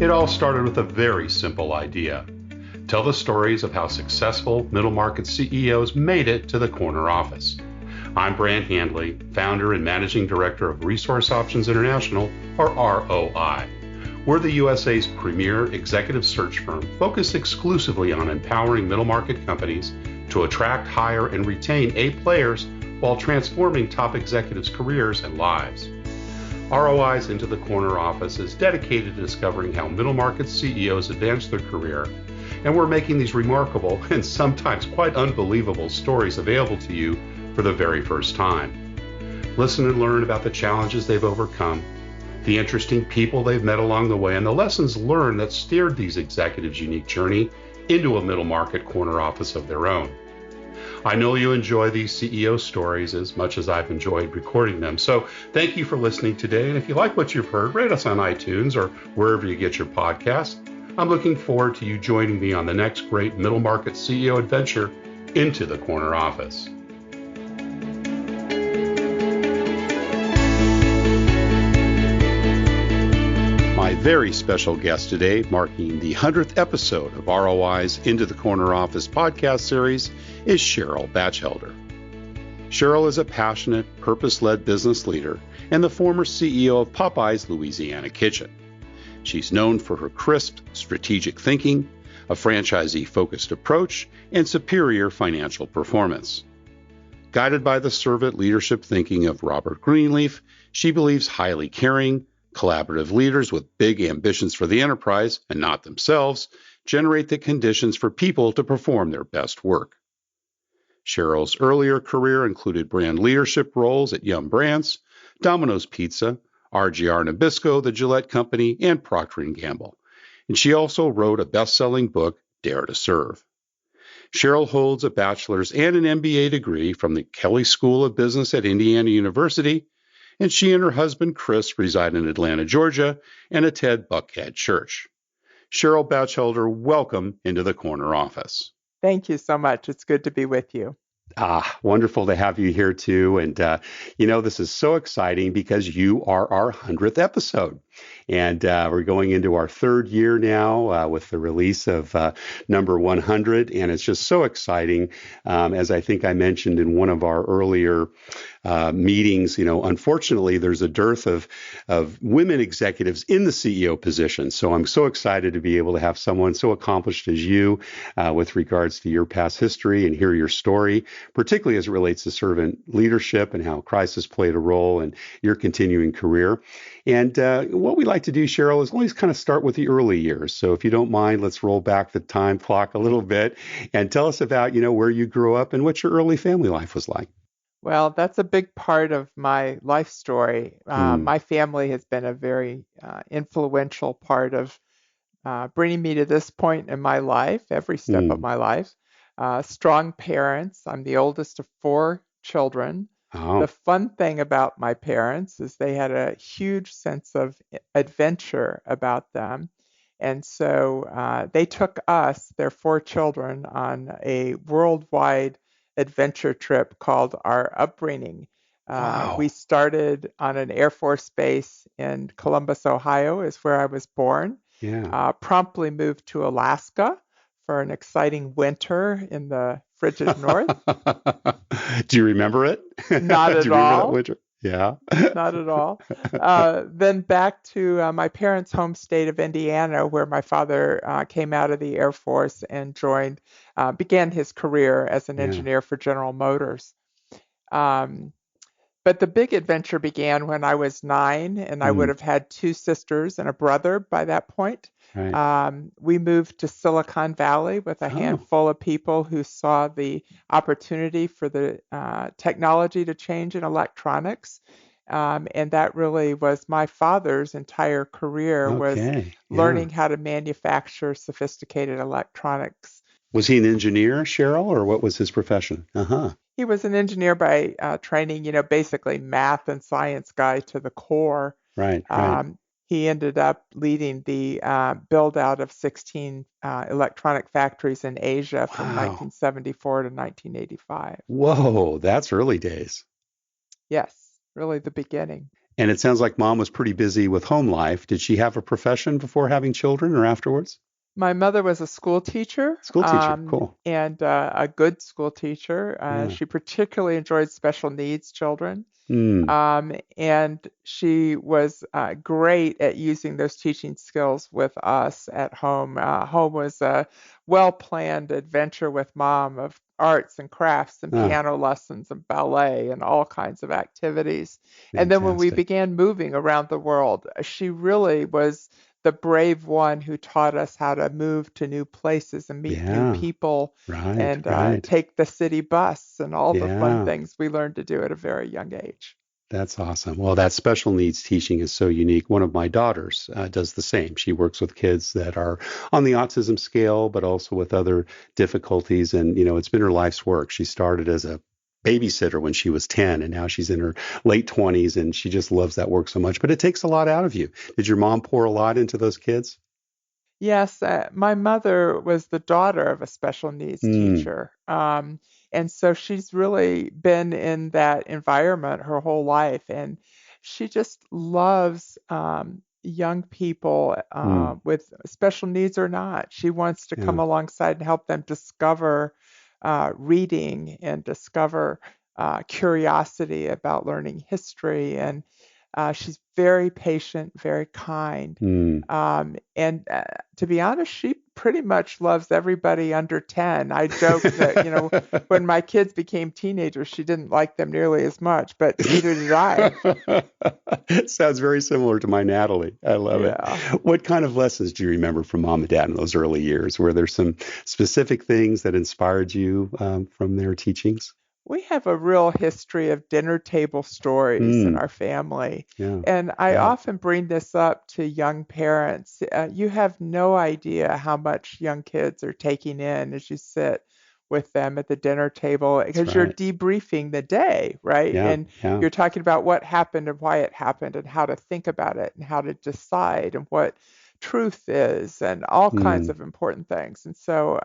It all started with a very simple idea. Tell the stories of how successful middle market CEOs made it to the corner office. I'm Brant Handley, founder and managing director of Resource Options International, or ROI. We're the USA's premier executive search firm focused exclusively on empowering middle market companies to attract, hire, and retain A players while transforming top executives' careers and lives. ROI's Into the Corner office is dedicated to discovering how middle market CEOs advance their career, and we're making these remarkable and sometimes quite unbelievable stories available to you for the very first time. Listen and learn about the challenges they've overcome, the interesting people they've met along the way, and the lessons learned that steered these executives' unique journey into a middle market corner office of their own. I know you enjoy these CEO stories as much as I've enjoyed recording them. So thank you for listening today. And if you like what you've heard, rate us on iTunes or wherever you get your podcasts. I'm looking forward to you joining me on the next great middle market CEO adventure into the corner office. My very special guest today, marking the 100th episode of ROI's Into the Corner Office podcast series, is Cheryl Bachelder. Cheryl is a passionate, purpose-led business leader and the former CEO of Popeyes Louisiana Kitchen. She's known for her crisp, strategic thinking, a franchisee-focused approach, and superior financial performance. Guided by the servant leadership thinking of Robert Greenleaf, she believes highly caring, collaborative leaders with big ambitions for the enterprise, and not themselves, generate the conditions for people to perform their best work. Cheryl's earlier career included brand leadership roles at Yum! Brands, Domino's Pizza, RGR Nabisco, the Gillette Company, and Procter & Gamble. And she also wrote a best-selling book, Dare to Serve. Cheryl holds a bachelor's and an MBA degree from the Kelley School of Business at Indiana University, and she and her husband, Chris, reside in Atlanta, Georgia, and attend Buckhead Church. Cheryl Bachelder, welcome into the Corner Office. Thank you so much. It's good to be with you. Wonderful to have you here too. And, this is so exciting because you are our 100th episode. And we're going into our third year now with the release of number 100. And it's just so exciting. As I think I mentioned in one of our earlier meetings, unfortunately, there's a dearth of women executives in the CEO position. So I'm so excited to be able to have someone so accomplished as you with regards to your past history and hear your story, particularly as it relates to servant leadership and how Christ has played a role in your continuing career. And what we like to do, Cheryl, is always kind of start with the early years. So if you don't mind, let's roll back the time clock a little bit and tell us about, where you grew up and what your early family life was like. Well, that's a big part of my life story. My family has been a very influential part of bringing me to this point in my life, every step of my life. Strong parents. I'm the oldest of 4 children. Oh. The fun thing about my parents is they had a huge sense of adventure about them. And so they took us, their 4 children, on a worldwide adventure trip called Our Upbringing. Wow. We started on an Air Force base in Columbus, Ohio, is where I was born. Yeah. Promptly moved to Alaska for an exciting winter in the frigid north. Do you remember it? Not at Do you remember all. that winter? Yeah. Not at all. Then back to my parents' home state of Indiana, where my father came out of the Air Force and began his career as an engineer for General Motors. But the big adventure began when I was 9, and I would have had 2 sisters and a brother by that point. Right. We moved to Silicon Valley with a handful of people who saw the opportunity for the technology to change in electronics. And that really was my father's entire career, was learning how to manufacture sophisticated electronics. Was he an engineer, Cheryl, or what was his profession? He was an engineer by training, basically math and science guy to the core. Right. He ended up leading the build out of 16 electronic factories in Asia from 1974 to 1985. Whoa, that's early days. Yes, really the beginning. And it sounds like mom was pretty busy with home life. Did she have a profession before having children or afterwards? My mother was a school teacher, School teacher. Cool. and a good school teacher. Yeah. She particularly enjoyed special needs children. Mm. And she was great at using those teaching skills with us at home. Home was a well-planned adventure with mom of arts and crafts and Ah, piano lessons and ballet and all kinds of activities. And then when we fantastic. began moving around the world, she really was the brave one who taught us how to move to new places and meet new Yeah. people Right. and Right. take the city bus and all the fun Yeah. things we learned to do at a very young age. That's awesome. Well, that special needs teaching is so unique. One of my daughters does the same. She works with kids that are on the autism scale, but also with other difficulties. And, it's been her life's work. She started as a babysitter when she was 10, and now she's in her late 20s, and she just loves that work so much. But it takes a lot out of you. Did your mom pour a lot into those kids? Yes, my mother was the daughter of a special needs Mm, teacher. And so she's really been in that environment her whole life. And she just loves young people mm, with special needs or not. She wants to come yeah. alongside and help them discover reading and discover curiosity about learning history. And she's very patient, very kind. Mm. And to be honest, she pretty much loves everybody under 10. I joke that, when my kids became teenagers, she didn't like them nearly as much, but neither did I. Sounds very similar to my Natalie. I love it. Yeah. What kind of lessons do you remember from mom and dad in those early years? Were there some specific things that inspired you from their teachings? We have a real history of dinner table stories in Mm, our family. yeah, And I bet. often bring this up to young parents. You have no idea how much young kids are taking in as you sit with them at the dinner table That's because you're right. debriefing the day, right? Yeah, And yeah. you're talking about what happened and why it happened and how to think about it and how to decide and what truth is and all kinds Mm, of important things. And so,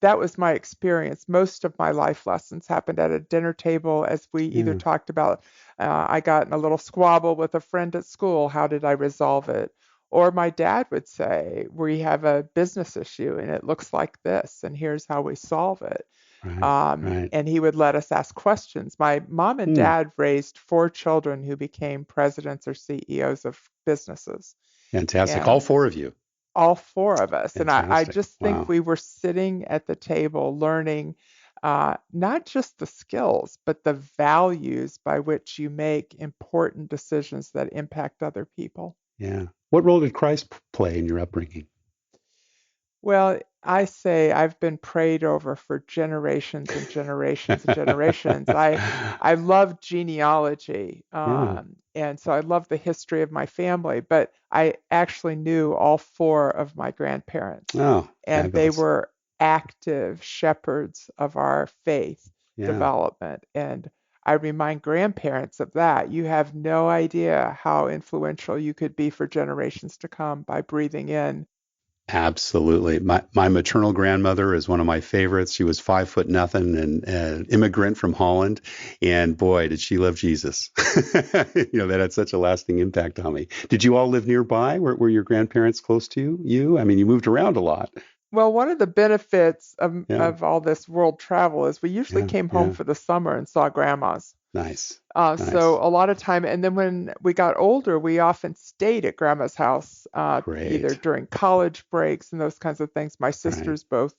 that was my experience. Most of my life lessons happened at a dinner table as we either yeah, talked about, I got in a little squabble with a friend at school. How did I resolve it? Or my dad would say, we have a business issue and it looks like this, and here's how we solve it. right, right. And he would let us ask questions. My mom and Mm, dad raised four children who became presidents or CEOs of businesses. fantastic. All And four of you. all four of us. And I Fantastic. just think Wow. we were sitting at the table learning not just the skills, but the values by which you make important decisions that impact other people. Yeah. What role did Christ play in your upbringing? Well, I say I've been prayed over for generations and generations and generations. I love genealogy, Yeah. and so I love the history of my family, but I actually knew all four of my grandparents, Oh, and they fabulous. were active shepherds of our faith Yeah. development. And I remind grandparents of that. You have no idea how influential you could be for generations to come by breathing in. Absolutely. My maternal grandmother is one of my favorites. She was 5 foot nothing and an immigrant from Holland. And boy, did she love Jesus. That had such a lasting impact on me. Did you all live nearby? Were your grandparents close to you? I mean, you moved around a lot. Well, one of the benefits Yeah. of all this world travel is we usually Yeah. came home Yeah. for the summer and saw grandmas. Nice. So Nice. a lot of time, and then when we got older, we often stayed at grandma's house, either Great. during college breaks and those kinds of things. My Right. sisters both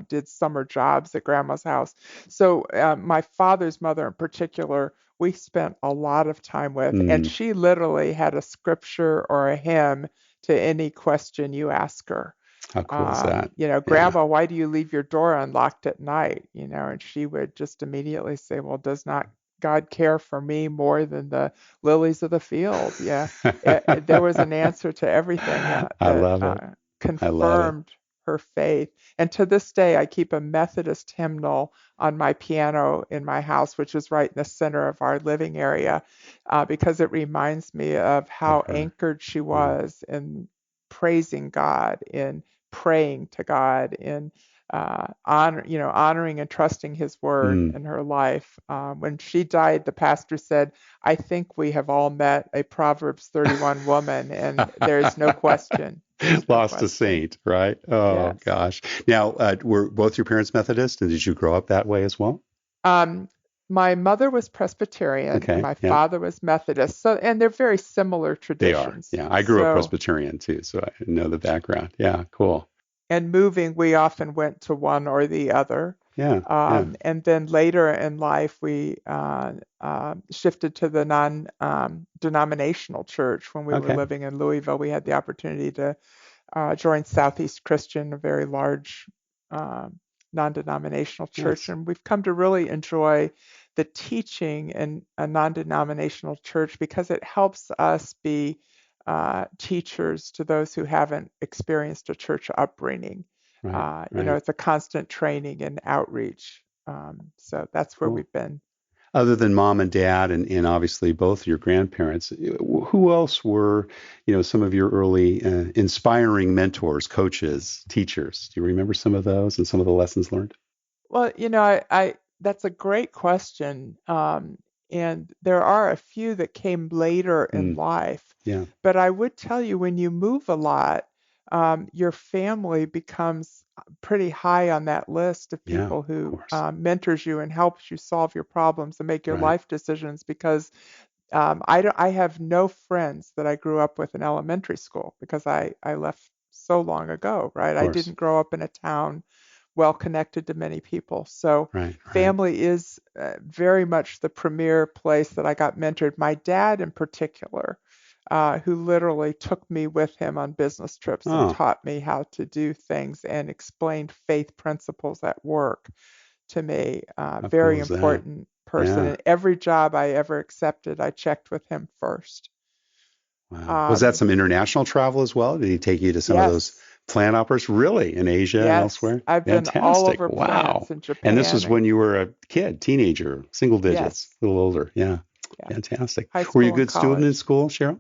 did summer jobs at grandma's house. So my father's mother in particular, we spent a lot of time with, and Mm, she literally had a scripture or a hymn to any question you ask her. how cool is that? Yeah. Grandma, why do you leave your door unlocked at night? And she would just immediately say, well, does not God care for me more than the lilies of the field? Yeah. There was an answer to everything I that love it. I love it. confirmed her faith. And to this day, I keep a Methodist hymnal on my piano in my house, which is right in the center of our living area, because it reminds me of Of how her. anchored she Yeah. was in praising God, in praying to God, in honoring and trusting his word Mm. in her life. When she died, the pastor said, "I think we have all met a Proverbs 31 woman, and there's no question. There's no Lost a question." saint, right? Oh, Yes. gosh. Now, were both your parents Methodist, and did you grow up that way as well? Um, my mother was Presbyterian and Okay. my Yeah, father was Methodist. So, and they're very similar they are. traditions. Yeah, I grew up So, Presbyterian too, so I know the background. Yeah, cool. and moving, we often went to one or the other. Yeah, yeah. And then later in life, we shifted to the non-denominational church when we were Okay. living in Louisville. We had the opportunity to join Southeast Christian, a very large um, non-denominational church, Nice. and we've come to really enjoy the teaching in a non-denominational church because it helps us be teachers to those who haven't experienced a church upbringing. Right, right. It's a constant training and outreach. So that's where Cool. we've been. Other than mom and dad and obviously both your grandparents, who else were, some of your early inspiring mentors, coaches, teachers? Do you remember some of those and some of the lessons learned? Well, I that's a great question. And there are a few that came later in Mm, life. yeah, But I would tell you when you move a lot, your family becomes pretty high on that list of yeah, people of who course. mentors you and helps you solve your problems and make your Right, life decisions because I have no friends that I grew up with in elementary school because I left so long ago, of right? I course. didn't grow up in a town well connected to many people. So Right, right. family is very much the premier place that I got mentored. My dad, in particular, who literally took me with him on business trips and Oh, taught me how to do things and explained faith principles at work to me. how Very cool is that? important person. Yeah. And every job I ever accepted, I checked with him first. Wow. Was that Um, some international travel as well? Did he take you to some of those yes, plant operations really in Asia and yes. elsewhere? I've been all Fantastic. over Wow. plants in And this was Japan. when you were a kid, teenager, single digits, Yes, a little older. Yeah. yes. Fantastic. High Were you a school and good student in college. school, Cheryl?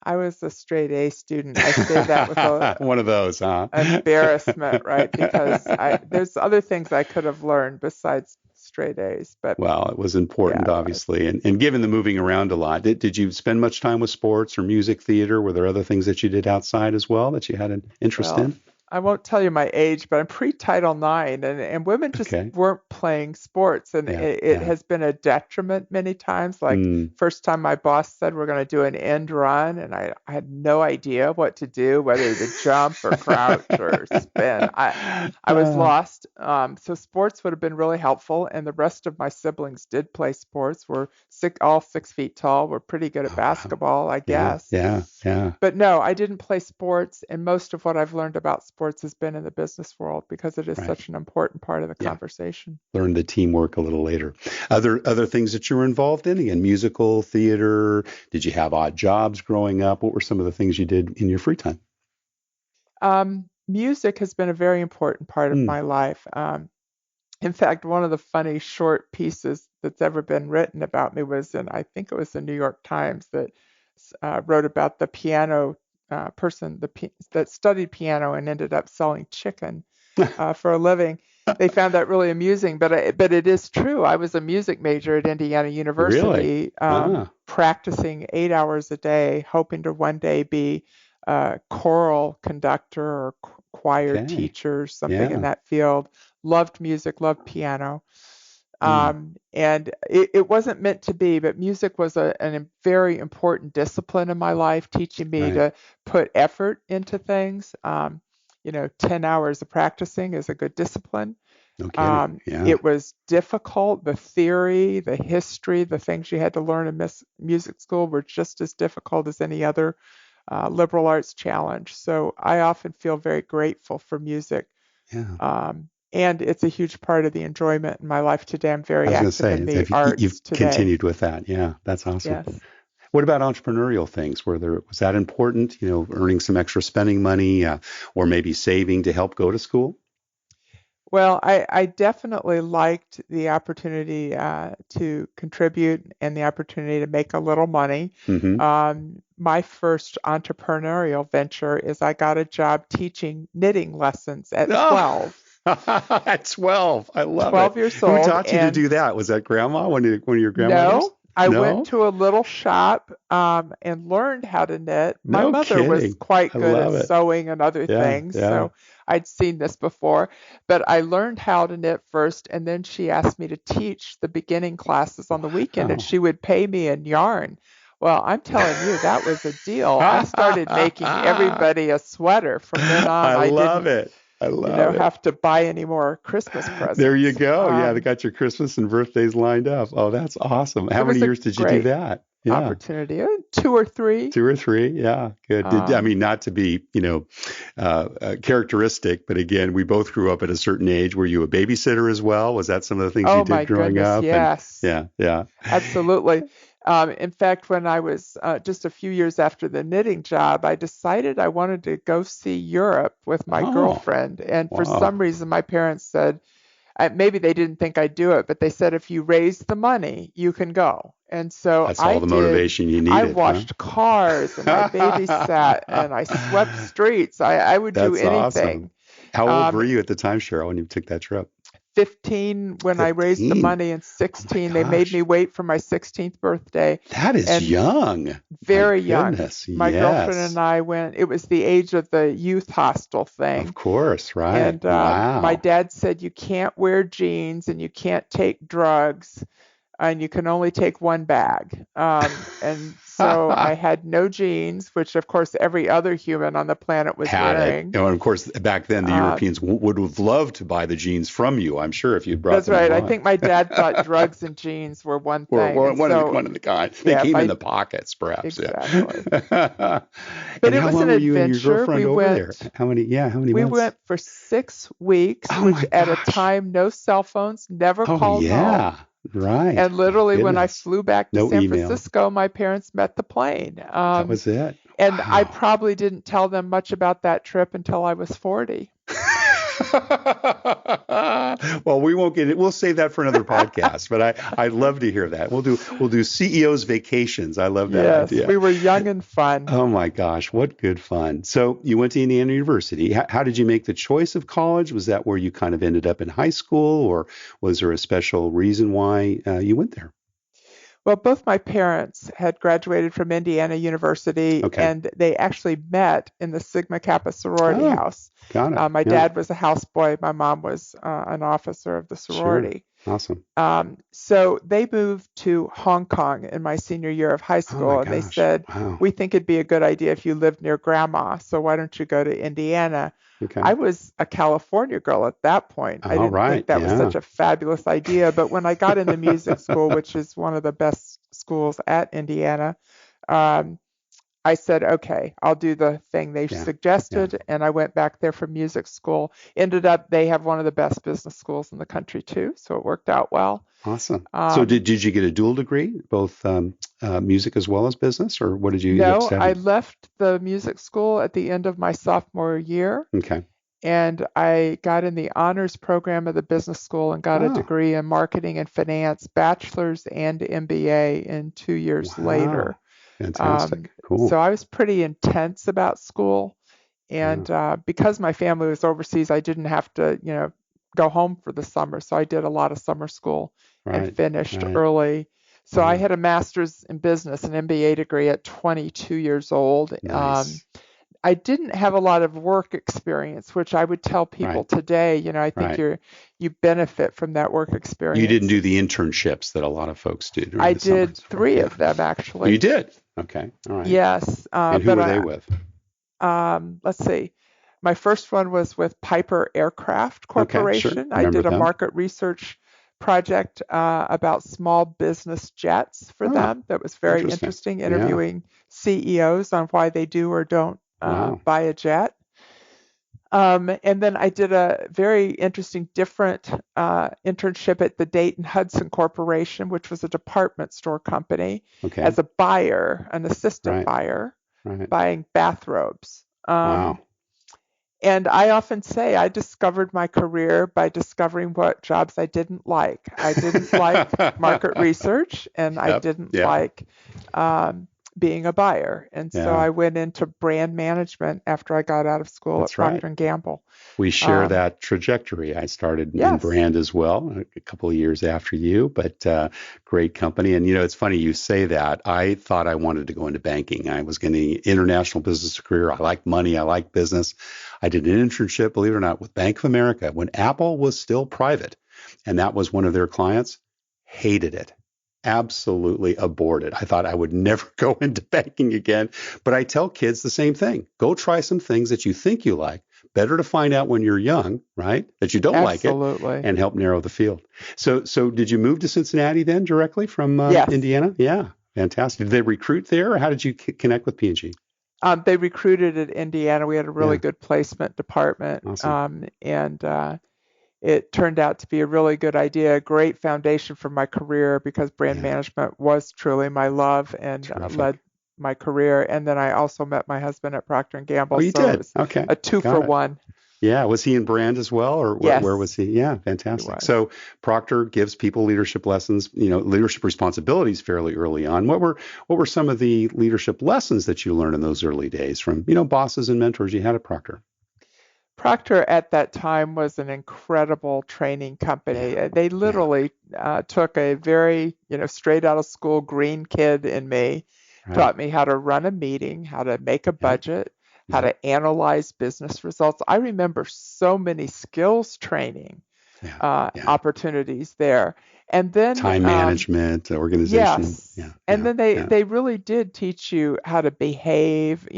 I was a straight A student. I say that with a One of those, huh? embarrassment, right? Because there's other things I could have learned besides straight A's, but Well, it was yeah, important, it was. obviously. And given the moving around a lot, did you spend much time with sports or music theater? Were there other things that you did outside as well that you had an interest Well, in? I won't tell you my age, but I'm pre-Title IX, and women just Okay. weren't playing sports, and Yeah. it Yeah. has been a detriment many times. Like Mm. first time my boss said we're going to do an end run, and I had no idea what to do, whether to jump or crouch or spin. I was Uh, lost. So sports would have been really helpful, and the rest of my siblings did play sports. We're all 6 feet tall. We're pretty good at oh, wow. basketball, I Yeah. guess. Yeah. Yeah. But no, I didn't play sports, and most of what I've learned about sports has been in the business world because it is Right. such an important part of the Yeah. conversation. Learn the teamwork a little later. Other things that you were involved in? Again, musical, theater. Did you have odd jobs growing up? What were some of the things you did in your free time? Music has been a very important part of Mm. my life. In fact, one of the funny short pieces that's ever been written about me was I think it was the New York Times that wrote about the piano person that studied piano and ended up selling chicken for a living. They found that really amusing, but it is true. I was a music major at Indiana Really? University, Ah, practicing 8 hours a day, hoping to one day be a choral conductor or choir okay. teacher, something in Yeah. that field. Loved music, loved piano. Mm. And it wasn't meant to be, but music was a very important discipline in my life, teaching me Right. to put effort into things. 10 hours of practicing is a good discipline. No kidding. Yeah. It was difficult. The theory, the history, the things you had to learn in music school were just as difficult as any other liberal arts challenge. So I often feel very grateful for music. Yeah. And it's a huge part of the enjoyment in my life today. I'm I very was going to active say, in the if you've arts today. continued with that. Yeah, that's awesome. Yes. What about entrepreneurial things? Was that important? Earning some extra spending money, or maybe saving to help go to school? Well, I definitely liked the opportunity to contribute and the opportunity to make a little money. Mm-hmm. My first entrepreneurial venture is I got a job teaching knitting lessons at Oh, 12. At 12. I love 12 it. years Who old. taught you to do that? Was that grandma, one of your grandmothers? No, I No? went to a little shop and learned how to knit. My No mother was kidding. quite I good at love it. sewing and other Yeah, things, yeah. so I'd seen this before. But I learned how to knit first, and then she asked me to teach the beginning classes on the weekend, and Wow. she would pay me in yarn. Well, I'm telling you, that was a deal. I started making everybody a sweater. From then on, I I love didn't, it. I love it. have to buy any more Christmas There you presents. go. Yeah, they got your Christmas and birthdays lined up. Oh, that's awesome. It How many was a years did you do great that? Yeah. opportunity. 2 or 3. 2 or 3. Yeah. Good. I Um, mean, not to be, characteristic, but again, we both grew up at a certain age. Were you a babysitter as well? Was that some of the things you oh did my growing goodness, up? And yes, yeah. absolutely. In fact, when I was just a few years after the knitting job, I decided I wanted to go see Europe with my Oh, girlfriend. And for wow. some reason, my parents said, maybe they didn't think I'd do it, but they said, if you raise the money, you can go. And so That's I all the did. motivation you I needed, huh? washed cars and I babysat and I swept streets. I would do That's awesome. anything. How old were Um, you at the time, Cheryl, when you took that trip? 15 when I raised the 15. money, and Oh my 16 they made me gosh. wait for my 16th birthday. That is And young. My very young. goodness. My girlfriend and Yes. I went. It was the age of the youth hostel Of thing. course. Right. And my Wow. dad said, you can't wear jeans and you can't take drugs and you can only take one bag. And so I had no jeans, which of course every other human on the planet was Had it. wearing. And of course, back then, the Uh, Europeans would have loved to buy the jeans from you, I'm sure, if you'd brought that's them right. I along. think my dad thought drugs and jeans were one Or thing. And one of the, so, one of the kind. They yeah, if came in I, the pockets, perhaps. exactly. Yeah. But And it how was an long were you and your adventure. girlfriend over there? How many We months? went for 6 weeks, Oh which my at a gosh. time, no cell phones, never Oh called home. yeah. Right. And My literally, when I goodness. flew back to No San email. Francisco, my parents met the plane. That was it. And I Wow. probably didn't tell them much about that trip until I was 40. Well, we won't get it. We'll save that for another podcast. But I'd love to hear that. We'll do CEO's vacations. I love that Yes, idea. we were young and fun. Oh my gosh, what good fun! So you went to Indiana University. How did you make the choice of college? Was that where you kind of ended up in high school, or was there a special reason why you went there? Well, both my parents had graduated from Indiana University, Okay. and they actually met in the Sigma Kappa sorority Oh, house. got it. My Yeah, dad was a houseboy. My mom was an officer of the sure. sorority. Awesome. So they moved to Hong Kong in my senior year of high Oh my school, and they gosh. said, Wow. we think it'd be a good idea if you lived near grandma, so why don't you go to Indiana? Okay. I was a California girl at that point. I All didn't right. think that was Yeah. such a fabulous idea, but when I got into music school, which is one of the best schools at Indiana, um, I said, okay, I'll do the thing they Yeah. suggested, and I went back there for music school. Ended up, they have one of the best business schools in the country too, so it worked out well. Awesome. So Um, did you get a dual degree, both music as well as business, or what did you end up no, I studying? left the music school at the end of my sophomore year, Okay. and I got in the honors program of the business school and got a Oh, degree in marketing and finance, bachelor's and MBA in 2 years later. wow. Fantastic. Cool. So I was pretty intense about school, and Yeah. because my family was overseas, I didn't have to, go home for the summer. So I did a lot of summer school and Right. finished Right. early. So I Wow. had a master's in business, an MBA degree at 22 years old. Nice. I didn't have a lot of work experience, which I would tell people Right. today. I think Right. you benefit from that work You experience. didn't do the internships that a lot of folks do during I the summer. did 3 of them You actually. did? Okay. All right. Yes, And who but were they with? let's see. My first one was with Piper Aircraft Okay, sure. Corporation. I Remember did a them? market research project about small business jets for Ah, them. That was very interesting. interesting, Yeah. interviewing CEOs on why they do or don't Wow. buy a jet. And then I did a very interesting, different internship at the Dayton Hudson Corporation, which was a department store company, Okay. as a buyer, an assistant Right. buyer, Right. buying bathrobes. Wow. And I often say I discovered my career by discovering what jobs I didn't like. I didn't like market research, and I Yep. didn't Yeah. like being a buyer. And so Yeah. I went into brand management after I got out of school at That's right. Procter & Gamble. We share that trajectory. I started in Yes, brand as well a couple of years after you, but great company. And, it's funny you say that. I thought I wanted to go into banking. I was getting international business career. I like money. I like business. I did an internship, believe it or not, with Bank of America when Apple was still private. And that was one of their clients. Hated it. Absolutely abhorred it. I thought I would never go into banking again. But I tell kids the same thing. Go try some things that you think you like. Better to find out when you're young, right? That you don't like it absolutely. and help narrow the field. So did you move to Cincinnati then directly from Yes. Indiana? Yeah. Fantastic. Did they recruit there or how did you connect with P&G? They recruited at Indiana. We had a really good placement department. Awesome. And it turned out to be a really good idea, a great foundation for my career because brand management was truly my love and led my career. And then I also met my husband at Procter & Gamble. Oh, you so did? It was Okay. a 2-for-1. Yeah. Was he in brand as well or Yes. where was he? Yeah. Fantastic. So Procter gives people leadership lessons, leadership responsibilities fairly early on. What were some of the leadership lessons that you learned in those early days from, bosses and mentors you had at Procter? Procter at that time was an incredible training company. They literally took a very, straight out of school green kid in me, taught me how to run a meeting, how to make a budget, how to analyze business results. I remember so many skills training opportunities there. And then time management, organization. Yes. And then they really did teach you how to behave,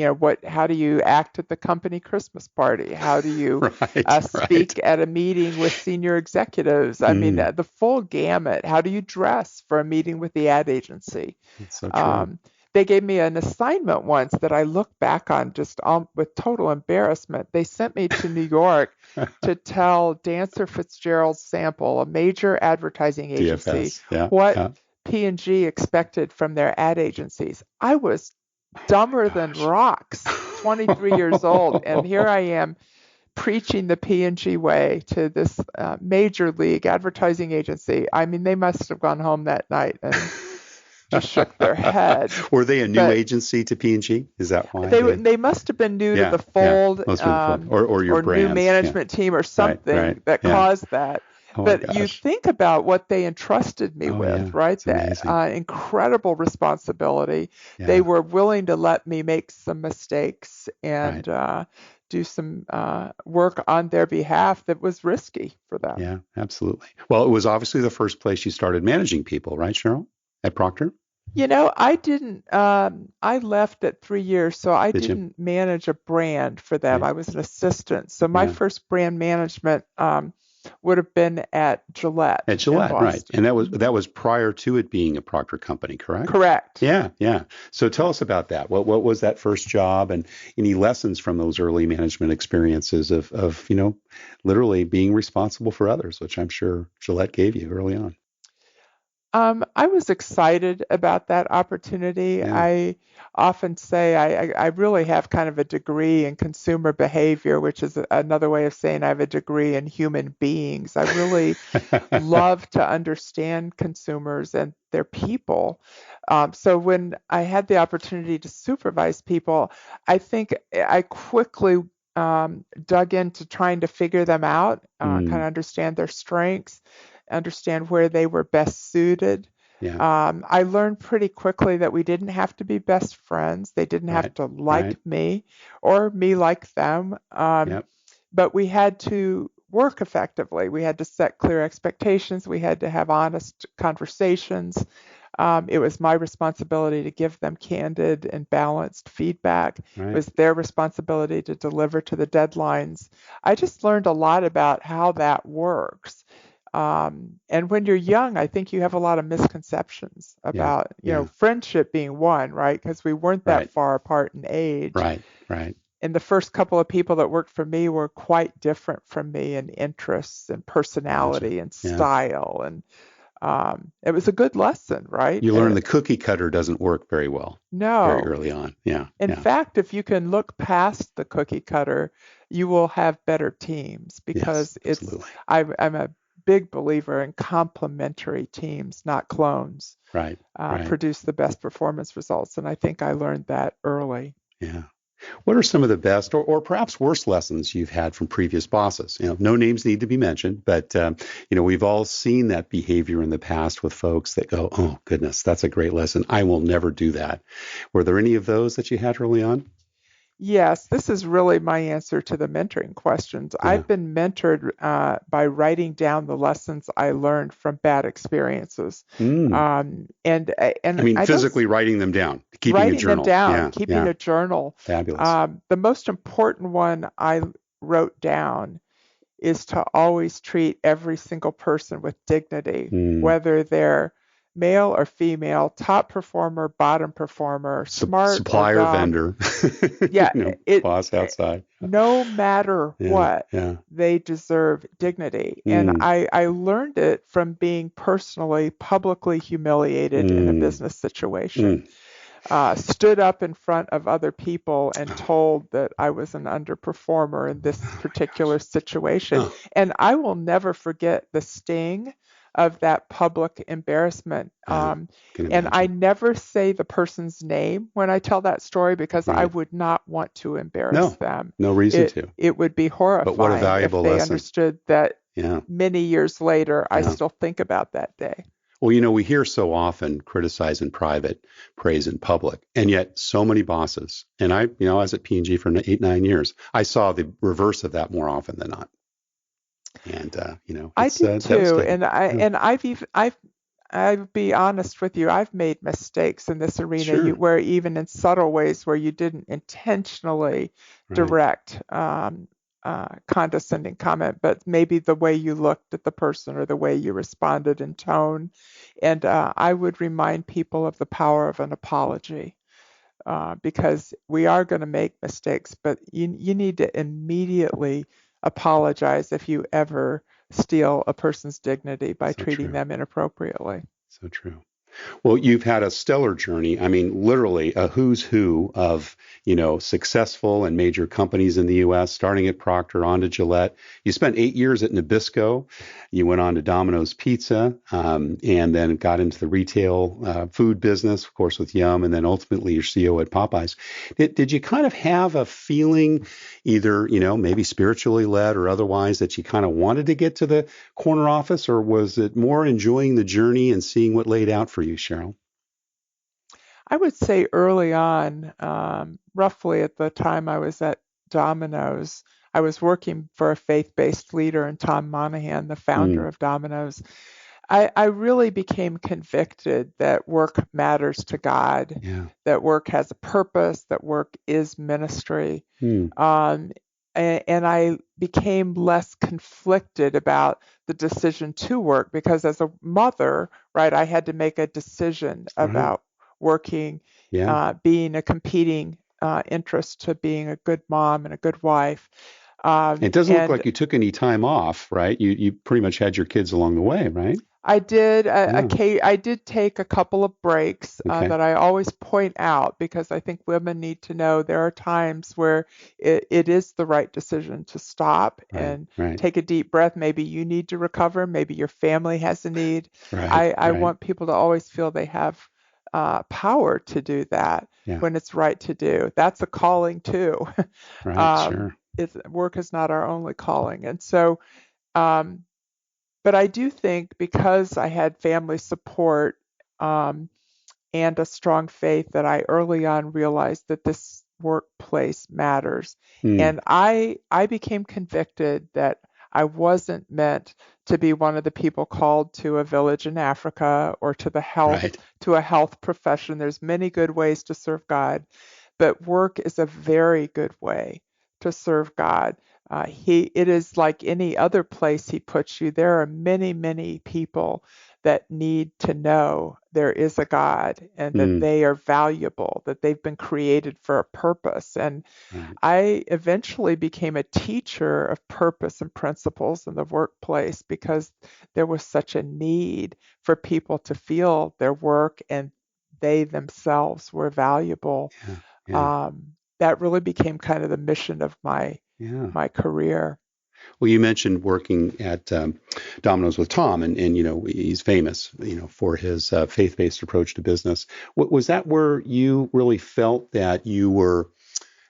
how do you act at the company Christmas party? How do you speak at a meeting with senior executives? I mean, the full gamut. How do you dress for a meeting with the ad agency? That's so true. They gave me an assignment once that I look back on just with total embarrassment. They sent me to New York to tell Dancer Fitzgerald Sample, a major advertising agency, what P&G expected from their ad agencies. I was dumber than rocks, 23 years old, and here I am preaching the P&G way to this major league advertising agency. I mean, they must have gone home that night and just shook their head. Were they a new agency to P&G? Is that why? They must have been new to the fold, or your new management team or something that caused that. But you think about what they entrusted me with, right? That incredible responsibility. They were willing to let me make some mistakes and do some work on their behalf that was risky for them. Yeah, absolutely. Well, it was obviously the first place you started managing people, right, Cheryl? At Procter? I didn't. I left at 3 years, so I didn't manage a brand for them. I was an assistant. So my first brand management would have been at Gillette. At Gillette, right? And that was prior to it being a Procter company, correct? Correct. Yeah. So tell us about that. What was that first job, and any lessons from those early management experiences of literally being responsible for others, which I'm sure Gillette gave you early on. I was excited about that opportunity. Yeah. I often say I really have kind of a degree in consumer behavior, which is another way of saying I have a degree in human beings. I really love to understand consumers and their people. So when I had the opportunity to supervise people, I think I quickly dug into trying to figure them out, kind of understand their strengths, understand where they were best suited. I learned pretty quickly that we didn't have to be best friends. They didn't have to like me or me like them. But we had to work effectively. We had to set clear expectations. We had to have honest conversations. It was my responsibility to give them candid and balanced feedback. It was their responsibility to deliver to the deadlines. I just learned a lot about how that works. And when you're young, I think you have a lot of misconceptions about, friendship being one, right? Because we weren't that far apart in age. Right. And the first couple of people that worked for me were quite different from me in interests and personality and style. And it was a good lesson, right? You learn the cookie cutter doesn't work very well. No. Very early on. In fact, if you can look past the cookie cutter, you will have better teams because I'm a big believer in complementary teams, not clones, Right. Right. produce the best performance results. And I think I learned that early. Yeah. What are some of the best or perhaps worst lessons you've had from previous bosses? No names need to be mentioned, but we've all seen that behavior in the past with folks that go, "Oh goodness, that's a great lesson. I will never do that." Were there any of those that you had early on? Yes, this is really my answer to the mentoring questions. Yeah. I've been mentored by writing down the lessons I learned from bad experiences. Mm. And I mean, I don't physically writing them down, keeping a writing them journal. down, Yeah. keeping Yeah. a journal. Fabulous. The most important one I wrote down is to always treat every single person with dignity, Mm. whether they're male or female, top performer, bottom performer, smart or Supplier, dumb. vendor, Yeah, boss outside. no matter Yeah. what, Yeah. they deserve dignity. And Mm. I learned it from being personally, publicly humiliated in a Mm. business situation. Mm. Stood up in front of other people and told that I was an underperformer in this Oh my particular gosh. situation. Oh, And I will never forget the sting of that public embarrassment. yeah. Can And I imagine. never say the person's name when I tell that story because I Right. would not want to embarrass No, them. no reason It to. it would be But what a horrifying if valuable they lesson. understood that Yeah. many years later I Yeah. still think about that day. Well, we hear so often criticize in private, praise in public, and yet so many bosses. And I was at P&G for 8, 9 years. I saw the reverse of that more often than not. And I it's did too, devastating. and Yeah. I've be honest with you, I've made mistakes in this arena Sure. where even in subtle ways where you didn't intentionally Right. direct condescending comment, but maybe the way you looked at the person or the way you responded in tone. And I would remind people of the power of an apology. Because we are going to make mistakes, but you need to immediately apologize if you ever steal a person's dignity by So treating true. them inappropriately. So true. Well, you've had a stellar journey. I mean, literally a who's who of, successful and major companies in the U.S., starting at Procter, on to Gillette. You spent 8 years at Nabisco. You went on to Domino's Pizza, and then got into the retail food business, of course, with Yum, and then ultimately you're CEO at Popeyes. Did you kind of have a feeling, either, maybe spiritually led or otherwise, that you kind of wanted to get to the corner office, or was it more enjoying the journey and seeing what laid out for you, Cheryl? I would say early on, roughly at the time I was at Domino's, I was working for a faith-based leader in Tom Monahan, the founder Mm. of Domino's. I really became convicted that work matters to God, Yeah. that work has a purpose, that work is ministry. Mm. Um, and I became less conflicted about the decision to work because as a mother, right, I had to make a decision Right. about working, Yeah. being a competing interest to being a good mom and a good wife. It doesn't look And like you took any time off, right? You pretty much had your kids along the way, right? I did Yeah. I did take a couple of breaks Okay. that I always point out because I think women need to know there are times where it is the right decision to stop Right. and Right. take a deep breath. Maybe you need to recover. Maybe your family has a need. Right. I Right. want people to always feel they have power to do that Yeah. when it's right to do. That's a calling too. Right. Sure. Work is not our only calling, and so. Um, but I do think because I had family support um, and a strong faith that I early on realized that this workplace matters. Mm. And I became convicted that I wasn't meant to be one of the people called to a village in Africa or Right. to a health profession. There's many good ways to serve God, but work is a very good way to serve God. It is like any other place He puts you. There are many, many people that need to know there is a God and that Mm. they are valuable, that they've been created for a purpose. And Right. I eventually became a teacher of purpose and principles in the workplace because there was such a need for people to feel their work and they themselves were valuable. Yeah. Yeah. That really became kind of the mission of my Yeah. my career. Well, you mentioned working at Domino's with Tom, and he's famous, for his faith-based approach to business. Was that where you really felt that you were,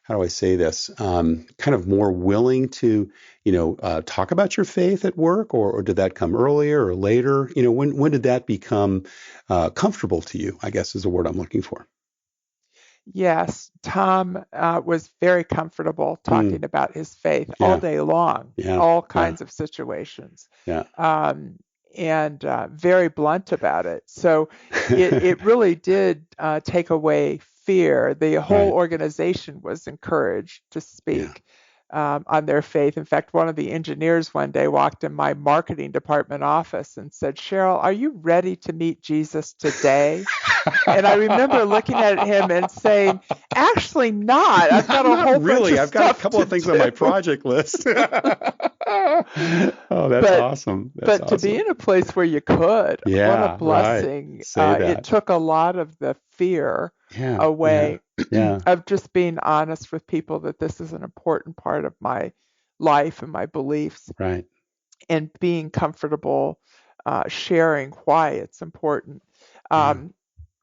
how do I say this, kind of more willing to, talk about your faith at work, or did that come earlier or later? When did that become comfortable to you, I guess is the word I'm looking for. Yes, Tom was very comfortable Mm, talking about his faith all yeah, day long, yeah, all yeah, kinds of situations, yeah. um, and very blunt about it. So it really did take away fear. The whole Right. organization was encouraged to Yeah. speak on their faith. In fact, one of the engineers one day walked in my marketing department office and said, "Cheryl, are you ready to meet Jesus today?" And I remember looking at him and saying, "Actually not. I've got a Not whole bunch really. of I've got a stuff couple to of things on my do." project list. Oh, that's But awesome. That's but to be awesome. in a place where you could, what a Yeah, right. blessing. Say It that. took a lot of the fear Yeah, yeah, away yeah. of just being honest with people that this is an important part of my life and my beliefs, Right. and being comfortable sharing why it's important. Yeah. Um,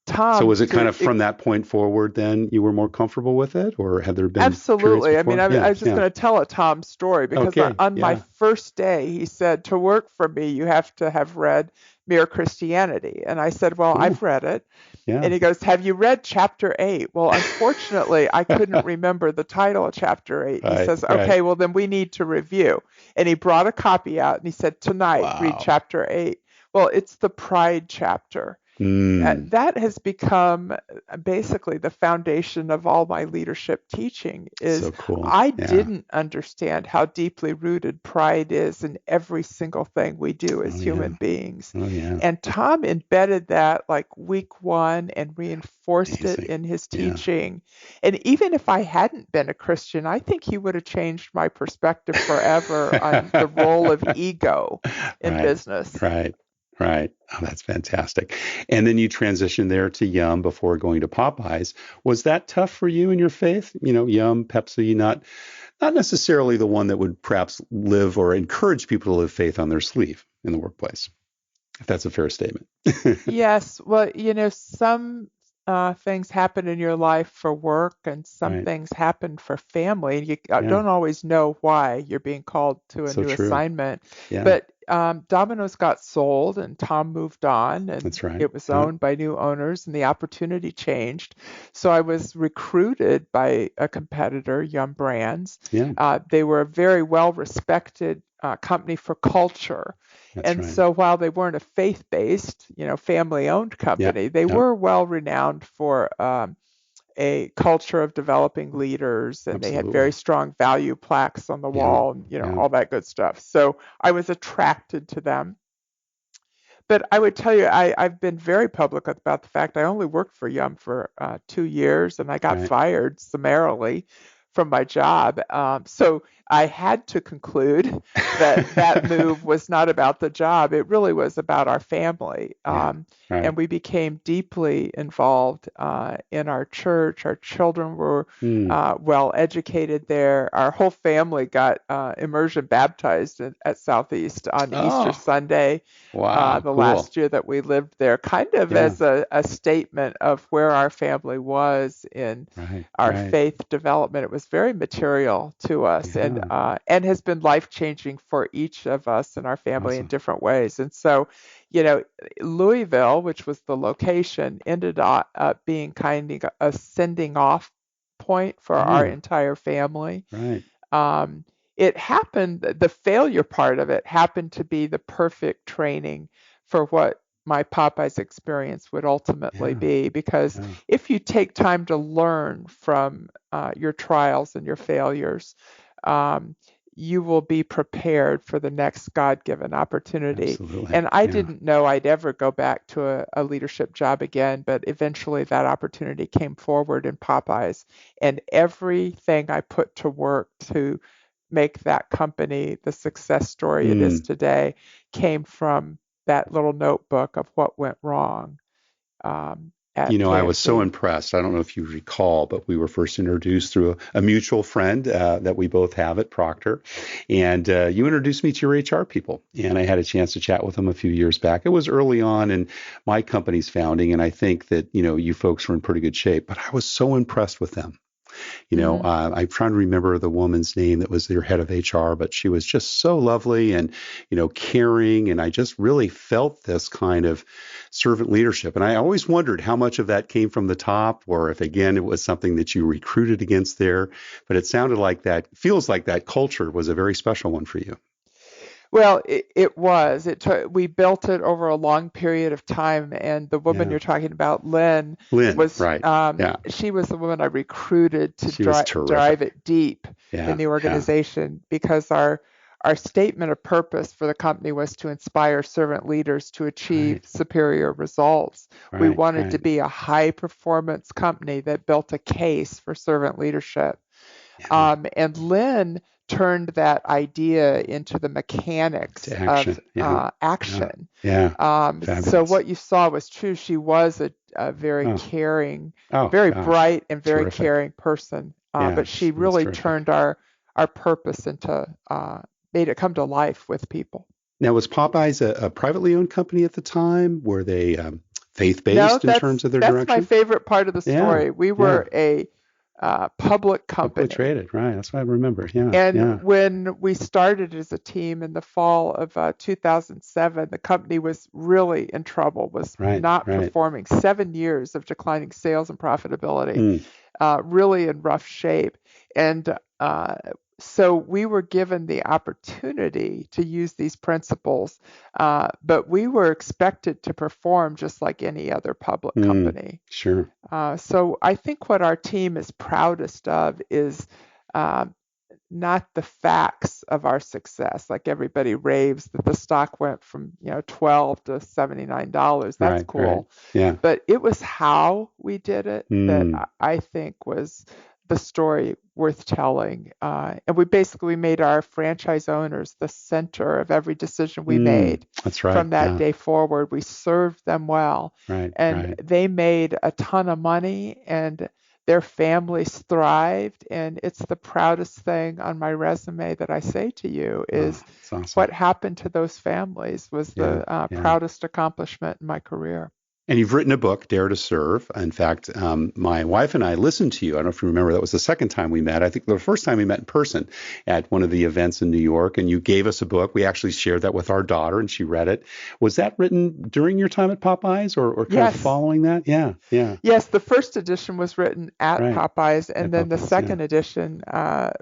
So Tom, was it kind of from that point forward then you were more comfortable with it, or had there been periods absolutely. I mean, before? I Yeah, was just yeah. going to tell a Tom story because Okay. on my Yeah. first day, he said, "To work for me, you have to have read Mere Christianity." And I said, "Well, Ooh. I've read it." Yeah. And he goes, "Have you read chapter 8?" Well, unfortunately, I couldn't remember the title of chapter 8. And he Right, says, right. "Okay, well, then we need to review." And he brought a copy out and he said, "Tonight, read Wow. chapter 8." Well, it's the pride chapter. Mm. That has become basically the foundation of all my leadership teaching. Is So cool. I Yeah. didn't understand how deeply rooted pride is in every single thing we do Oh as yeah. human beings. Oh yeah. And Tom embedded that like week one and reinforced it Amazing. in his Yeah. teaching. And even if I hadn't been a Christian, I think he would have changed my perspective forever on the role of ego in Right, business. right, right. Oh, that's fantastic. And then you transitioned there to Yum before going to Popeyes. Was that tough for you in your faith? Yum, Pepsi, not necessarily the one that would perhaps live or encourage people to live faith on their sleeve in the workplace, if that's a fair statement. Yes, well, some things happen in your life for work and some Right. things happen for family. And you Yeah. don't always know why you're being called to a So new true. assignment. Yeah. But Domino's got sold and Tom moved on and That's right. it was Yeah. owned by new owners and the opportunity changed. So I was recruited by a competitor, Yum Brands. Yeah. They were a very well respected company for culture. That's And right. so while they weren't a faith-based, family-owned Yeah. company, they Yeah. were well renowned for a culture of developing leaders, and they had very Absolutely. strong value plaques on the Yeah. wall, and Yeah. all that good stuff. So I was attracted to them. But I would tell you, I've been very public about the fact I only worked for Yum for 2 years, and I got Right. fired summarily from my job. So I had to conclude that that move was not about the job. It really was about our family. Yeah. And Right. we became deeply involved in our church. Our children were Hmm. well educated there. Our whole family got immersion baptized at Southeast on Easter Oh, Sunday, wow. the Cool. last year that we lived there, kind of Yeah. as a statement of where our family was in Right. our Right. faith development. It was very material to us, Yeah. and has been life changing for each of us and our family in Awesome. different ways. And so, you know, Louisville, which was the location, ended up being kind of a sending off point for our Oh, entire family. right. um, it happened, the failure part of it happened to be the perfect training for what my Popeyes experience would ultimately Yeah. be. Because Yeah. if you take time to learn from your trials and your failures, um, you will be prepared for the next God given opportunity. Absolutely. And I Yeah. didn't know I'd ever go back to a leadership job again, but eventually that opportunity came forward in Popeyes. And everything I put to work to make that company the success story it is Mm. today came from that little notebook of what went wrong. at I was so PNC. impressed. I don't know if you recall, but we were first introduced through a mutual friend that we both have at Procter. And you introduced me to your HR people. And I had a chance to chat with them a few years back. It was early on in my company's founding. And I think that, you folks were in pretty good shape. But I was so impressed with them. I'm trying to remember the woman's name that was their head of HR, but she was just so lovely and, caring. And I just really felt this kind of servant leadership. And I always wondered how much of that came from the top or if, again, it was something that you recruited against there. But it sounded like feels like that culture was a very special one for you. Well, it was. We built it over a long period of time, and the woman you're talking about, Lynn, was right. She was the woman I recruited to drive it deep in the organization because our statement of purpose for the company was to inspire servant leaders to achieve superior results. We wanted to be a high performance company that built a case for servant leadership. And Lynn turned that idea into the mechanics of action. So what you saw was true. She was a very caring, very bright and very caring person. But she really turned our purpose into, made it come to life with people. Now, was Popeyes a privately owned company at the time? Were they faith-based in terms of their direction? That's my favorite part of the story. We were a public company. Publicly traded, right. That's what I remember. When we started as a team in the fall of 2007, the company was really in trouble, was not performing. 7 years of declining sales and profitability, really in rough shape. And so we were given the opportunity to use these principles, but we were expected to perform just like any other public company. Sure. So I think what our team is proudest of is not the facts of our success. Like everybody raves that the stock went from $12 to $79. That's cool. Yeah. But it was how we did it that I think was the story worth telling. And we made our franchise owners the center of every decision we made. That's right. From that day forward. We served them well. They made a ton of money and their families thrived. And it's the proudest thing on my resume that I say to you is awesome. What happened to those families was the proudest accomplishment in my career. And you've written a book, Dare to Serve. In fact, my wife and I listened to you. I don't know if you remember, that was the second time we met. I think the first time we met in person at one of the events in New York, and you gave us a book. We actually shared that with our daughter, and she read it. Was that written during your time at Popeyes or kind of following that? Yeah. Yes, the first edition was written at Popeyes, and then the second edition,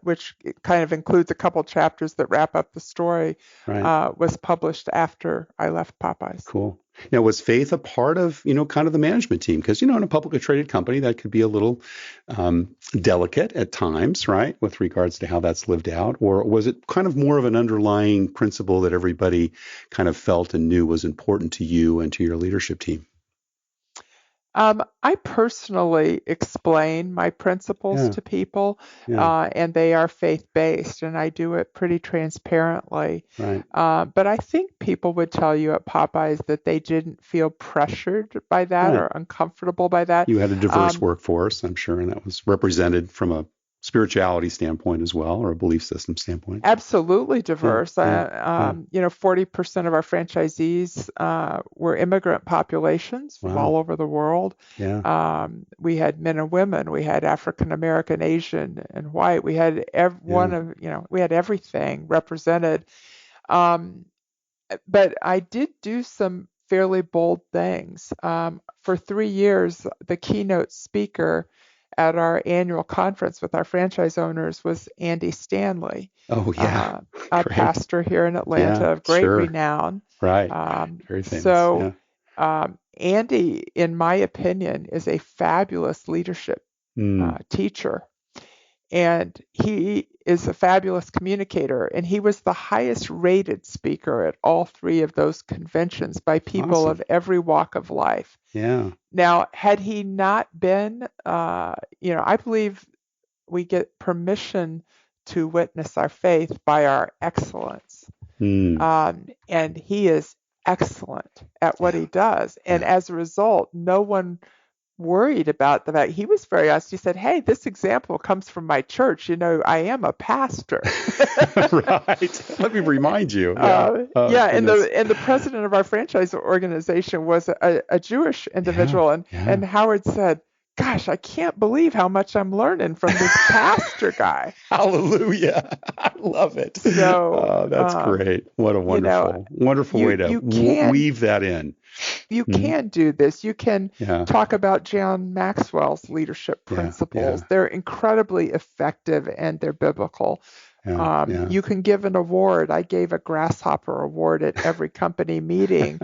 which kind of includes a couple chapters that wrap up the story, was published after I left Popeyes. Cool. Now, was faith a part of, kind of the management team? Because, in a publicly traded company, that could be a little delicate at times, right, with regards to how that's lived out? Or was it kind of more of an underlying principle that everybody kind of felt and knew was important to you and to your leadership team? I personally explain my principles to people, and they are faith-based, and I do it pretty transparently. But I think people would tell you at Popeyes that they didn't feel pressured by that or uncomfortable by that. You had a diverse workforce, I'm sure, and that was represented from a spirituality standpoint as well, or a belief system standpoint. Absolutely diverse. 40% of our franchisees were immigrant populations from all over the world. We had men and women. We had African American, Asian, and white. We had we had everything represented. But I did do some fairly bold things. For 3 years, the keynote speaker at our annual conference with our franchise owners was Andy Stanley. A pastor here in Atlanta of great renown. Very famous. So Andy, in my opinion, is a fabulous leadership teacher. And he is a fabulous communicator. And he was the highest rated speaker at all 3 of those conventions by people of every walk of life. Now, had he not been, I believe we get permission to witness our faith by our excellence. And he is excellent at what he does. And as a result, no one worried about the fact he was very honest. He said, "Hey, this example comes from my church. I am a pastor." Right. Let me remind you. Yeah. Oh, Yeah, and goodness. the president of our franchise organization was a Jewish Yeah. individual, and Yeah. Howard said, "Gosh, I can't believe how much I'm learning from this pastor guy." Hallelujah. I love it. So, Oh, that's great. What a you know, wonderful way to you can weave that in. Mhm. do this. You can Yeah. talk about John Maxwell's leadership Yeah. principles. Yeah. They're incredibly effective and they're biblical. Yeah. Yeah. You can give an award. I gave a grasshopper award at every company meeting,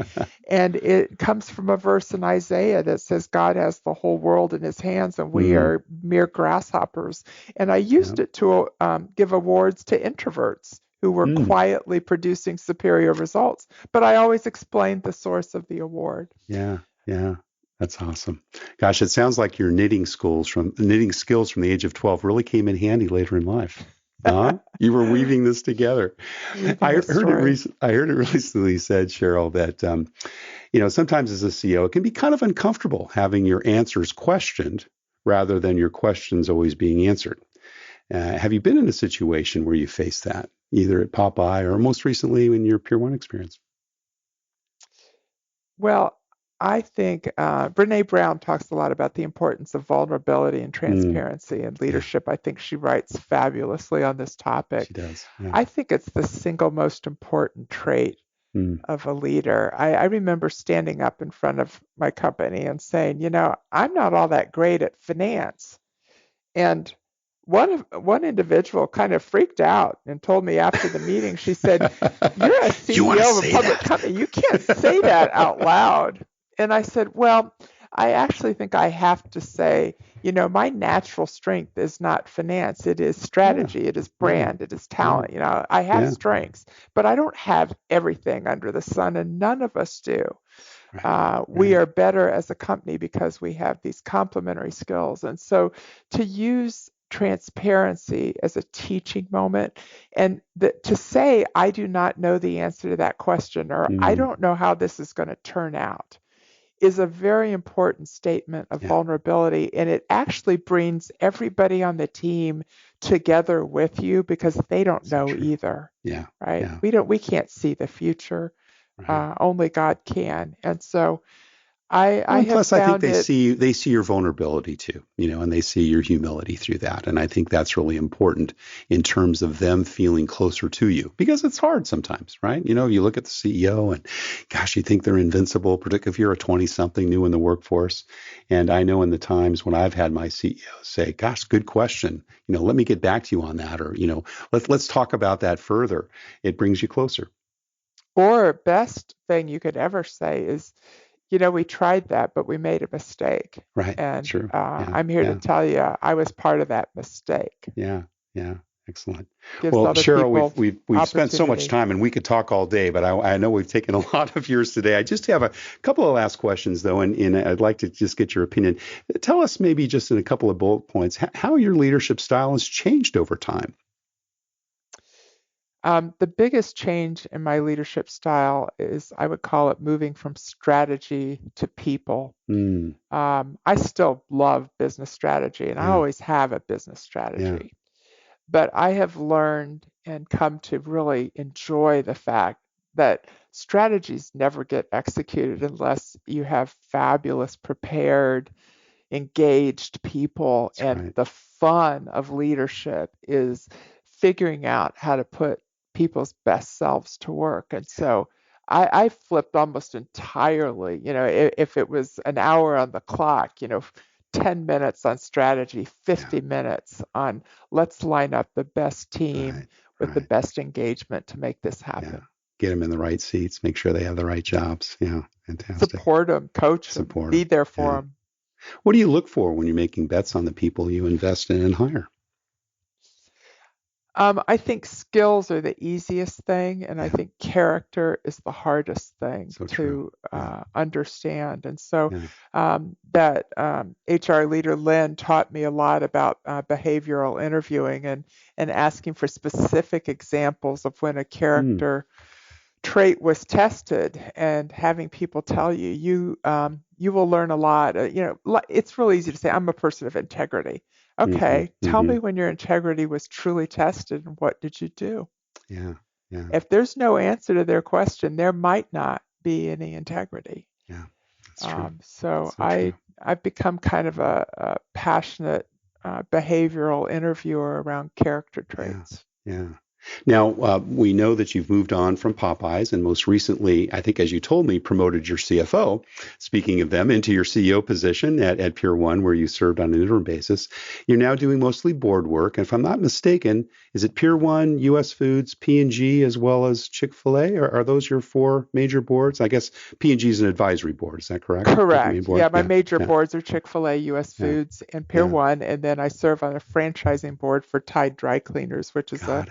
and it comes from a verse in Isaiah that says God has the whole world in his hands and we Mm. are mere grasshoppers. And I Yeah. used it to give awards to introverts who were Mm. quietly producing superior results. But I always explained the source of the award. Yeah. Yeah. That's awesome. Gosh, it sounds like your knitting skills from the age of 12 really came in handy later in life. Huh? You were weaving this together. Weaving a story. I heard it recently said, Cheryl, that sometimes as a CEO, it can be kind of uncomfortable having your answers questioned rather than your questions always being answered. Have you been in a situation where you faced that, either at Popeye or most recently in your Pier 1 experience? Well, I think Brene Brown talks a lot about the importance of vulnerability and Mm. transparency in Yeah, leadership. I think she writes fabulously on this topic. she does. Yeah. I think it's the single most important trait Mm. of a leader. I remember standing up in front of my company and saying, I'm not all that great at finance. And one individual kind of freaked out and told me after the meeting, she said, "You're a You want to CEO of a say public that? company. You can't say that out loud." And I said, "Well, I actually think I have to say, my natural strength is not finance. It is Yeah. strategy. It is Yeah. brand. It is Yeah. talent. I have Yeah. strengths, but I don't have everything under the sun, and none of us do. Right. We Right. are better as a company because we have these complementary skills." And so to use transparency as a teaching moment and to say, I do not know the answer to that question, or I Mm. don't know how this is going to turn out, is a very important statement of Yeah. vulnerability. And it actually brings everybody on the team together with you because they don't So know true. either, Yeah. right? Yeah. We can't see the future. Right. Only God can. And so Well, I and have plus, I think found it. they see your vulnerability too, and they see your humility through that, and I think that's really important in terms of them feeling closer to you because it's hard sometimes, right? You look at the CEO and, gosh, you think they're invincible, particularly if you're a 20-something new in the workforce. And I know in the times when I've had my CEO say, "Gosh, good question. Let me get back to you on that," or let's talk about that further. It brings you closer. Or best thing you could ever say is, we tried that, but we made a mistake. Right. And True. Yeah. I'm here to Yeah. tell you, I was part of that mistake. Yeah, yeah, excellent. Gives Well, other Cheryl, people we've spent so much opportunity. time, and we could talk all day, but I know we've taken a lot of yours today. I just have a couple of last questions, though, and I'd like to just get your opinion. Tell us maybe just in a couple of bullet points how your leadership style has changed over time. The biggest change in my leadership style is, I would call it, moving from strategy to people. Mm, I still love business strategy, and I yeah, always have a business yeah, strategy. But I have learned and come to really enjoy the fact that strategies never get executed unless you have fabulous, prepared, engaged people. that's And right. the fun of leadership is figuring out how to put people's best selves to work. And so I flipped almost entirely. If it was an hour on the clock, 10 minutes on strategy, Yeah, 50 minutes on let's line up the best team right, with the right. best engagement to make this Yeah, happen. get them in the right seats, make sure they have the right jobs. Yeah, fantastic. Support them, coach them, Support be them. there for Yeah. them. What do you look for when you're making bets on the people you invest in and hire? I think skills are the easiest thing, and I Yeah, think character is the hardest thing so true. to Yeah, understand. And so yeah. that HR leader Lynn taught me a lot about behavioral interviewing and asking for specific examples of when a Mm, character trait was tested and having people tell you, you will learn a lot. It's real easy to say, I'm a person of integrity. Okay, tell me when your integrity was truly tested and what did you do? Yeah, yeah. If there's no answer to their question, there might not be any integrity. Yeah, that's true. So So true. I've become kind of a passionate behavioral interviewer around character traits. Yeah. Now, we know that you've moved on from Popeyes and most recently, I think, as you told me, promoted your CFO, speaking of them, into your CEO position at Pier 1, where you served on an interim basis. You're now doing mostly board work. And if I'm not mistaken, is it Pier 1, U.S. Foods, P&G, as well as Chick-Fil-A? Are those your four major boards? I guess P&G is an advisory board. Is that correct? Correct. Yeah, my major boards are Chick-fil-A, U.S. Foods, and Pier 1. And then I serve on a franchising board for Tide Dry Cleaners, which is a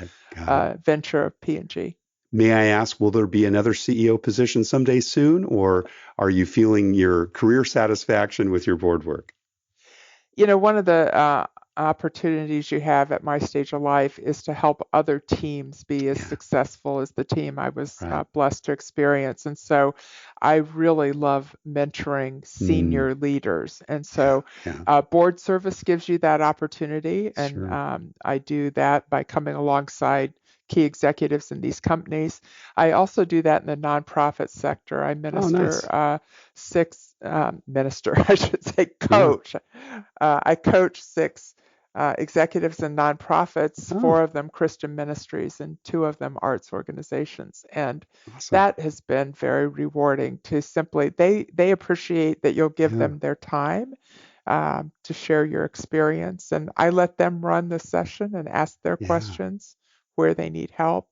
venture of P&G. May I ask, will there be another CEO position someday soon, or are you feeling your career satisfaction with your board work? One of the opportunities you have at my stage of life is to help other teams be as successful as the team I was blessed to experience. And so I really love mentoring senior leaders. And so board service gives you that opportunity. And I do that by coming alongside key executives in these companies. I also do that in the nonprofit sector. I coach. I coach 6 executives in nonprofits, 4 of them Christian ministries and 2 of them arts organizations. And that has been very rewarding to simply, they appreciate that you'll give them their time to share your experience. And I let them run the session and ask their questions where they need help.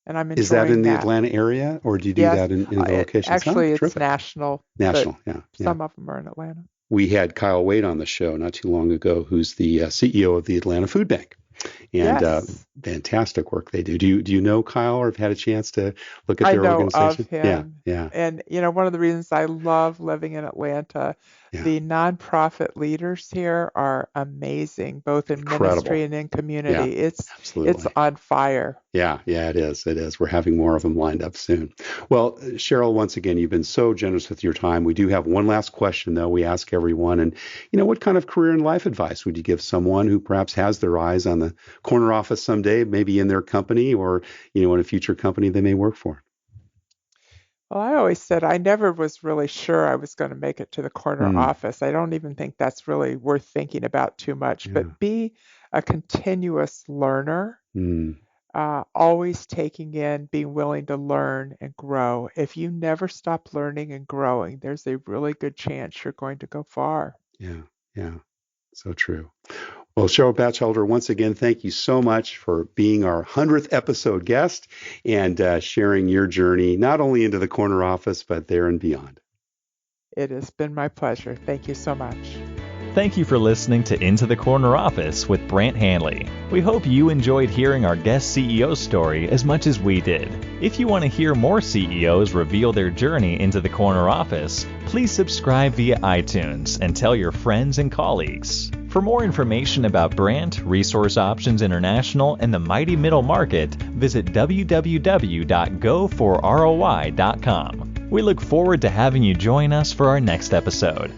And I'm enjoying that. Is that in the Atlanta area, or do you do that in other locations? Actually, it's national. National, Some of them are in Atlanta. We had Kyle Wade on the show not too long ago, who's the CEO of the Atlanta Food Bank. And fantastic work they do. Do you know Kyle, or have had a chance to look at their organization? I know of him. Yeah. And one of the reasons I love living in Atlanta, the nonprofit leaders here are amazing, both in ministry and in community. It's on fire. Yeah, it is. It is. We're having more of them lined up soon. Well, Cheryl, once again, you've been so generous with your time. We do have one last question, though, we ask everyone. And, what kind of career and life advice would you give someone who perhaps has their eyes on the corner office someday, maybe in their company or, in a future company they may work for? Well, I always said I never was really sure I was going to make it to the corner office. I don't even think that's really worth thinking about too much. But be a continuous learner, always taking in, being willing to learn and grow. If you never stop learning and growing, there's a really good chance you're going to go far. Yeah. So true. Well, Cheryl Bachelder, once again, thank you so much for being our 100th episode guest and sharing your journey, not only into the corner office, but there and beyond. It has been my pleasure. Thank you so much. Thank you for listening to Into the Corner Office with Brant Hanley. We hope you enjoyed hearing our guest CEO story as much as we did. If you want to hear more CEOs reveal their journey into the corner office, please subscribe via iTunes and tell your friends and colleagues. For more information about Brant, Resource Options International, and the mighty middle market, visit www.goforroi.com. We look forward to having you join us for our next episode.